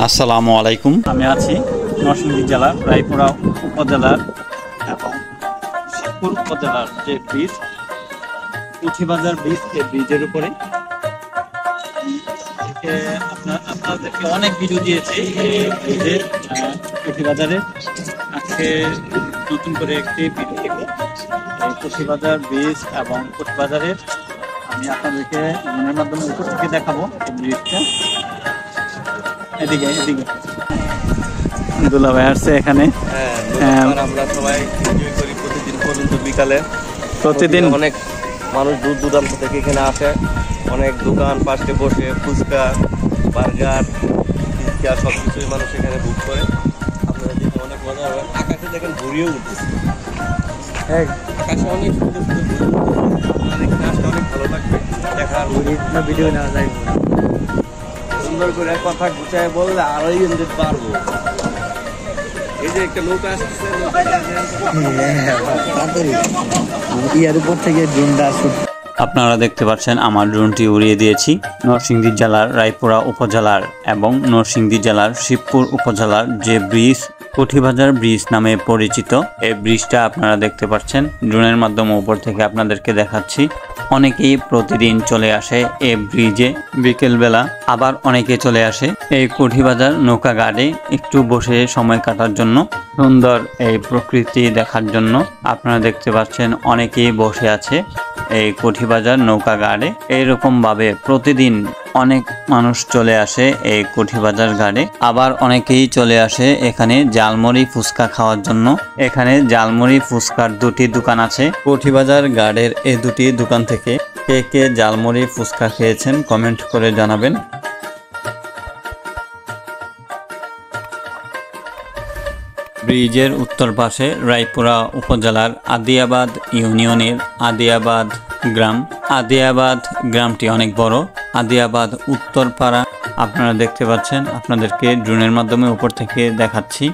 আসসালামু আলাইকুম। আমি আছি নরসিংদী জেলার রায়পুরা উপজেলার এবং শিবপুর উপজেলার যে ব্রিজ পুঁথিবাজার ব্রিজ, এই ব্রিজের উপরে আপনাদেরকে অনেক ভিডিও দিয়েছি এই ব্রিজের পুঁথিবাজারে। আজকে নতুন করে একটি ভিডিও দেখব এই পুঁথিবাজার ব্রিজ এবং পুঁথিবাজারের। আমি আপনাদেরকে মনের মাধ্যমে উপর থেকে দেখাবো এই ব্রিজটা। এদিকে দুলাভাই আসছে এখানে। আমরা সবাই এনজয় করি প্রতিদিন পর্যন্ত বিকালে। প্রতিদিন অনেক মানুষ দূর দূরান্ত থেকে এখানে আসে, অনেক দোকান পাশে বসে ফুচকা, বার্গার, পিৎজা সব কিছুই মানুষ এখানে বুক করে। আপনারা দেখে অনেক মজা হবে। আকাশে দেখেন ঘুরিয়েও উঠতেছে, আকাশে অনেক সুন্দর সুন্দর ঘুরে উঠতেছে। আপনার এখানে আসলে অনেক ভালো লাগবে। দেখার ভিডিও নেওয়া যায়, সুন্দর করে কথা গুছায় বললে আরোই এনজয় পারবো। এই যে একটা নৌকা আসতেছে, আপনারা দেখতে পাচ্ছেন আমার ড্রোনটি উড়িয়ে দিয়েছি নরসিংদী জেলার রায়পুরা উপজেলার এবং নরসিংদী জেলার শিবপুর উপজেলার যে ব্রিজ পুঁথিবাজার ব্রিজ নামে পরিচিত। এই ব্রিজটা আপনারা দেখতে পাচ্ছেন ড্রোনের মাধ্যমে উপর থেকে আপনাদেরকে দেখাচ্ছি। অনেকেই প্রতিদিন চলে আসে এই ব্রিজে বিকেলবেলা, আবার অনেকে চলে আসে এই পুঁথিবাজার নৌকা ঘাটে একটু বসে সময় কাটার জন্য, সুন্দর এই প্রকৃতি দেখার জন্য। আপনারা দেখতে পাচ্ছেন অনেকেই বসে আছে এই পুঁথিবাজার নৌকা ঘাটে। এইরকম ভাবে প্রতিদিন অনেক মানুষ চলে আসে এই পুঁথিবাজার ঘাটে। আবার অনেকেই চলে আসে এখানে জালমুড়ি ফুচকা খাওয়ার জন্য। এখানে জালমুড়ি ফুচকার দুটি দোকান আছে পুঁথিবাজার ঘাটের। এই দুটি দোকান থেকে কে কে জালমুড়ি ফুচকা খেয়েছেন কমেন্ট করে জানাবেন। ব্রিজের উত্তর পাশে রায়পুরা উপজেলার আদিয়াবাদ ইউনিয়নের আদিয়াবাদ গ্রাম। আদিয়াবাদ গ্রামটি অনেক বড়। আদিয়াবাদ উত্তরপাড়া আপনারা দেখতে পাচ্ছেন, আপনাদেরকে ড্রোনের মাধ্যমে উপর থেকে দেখাচ্ছি।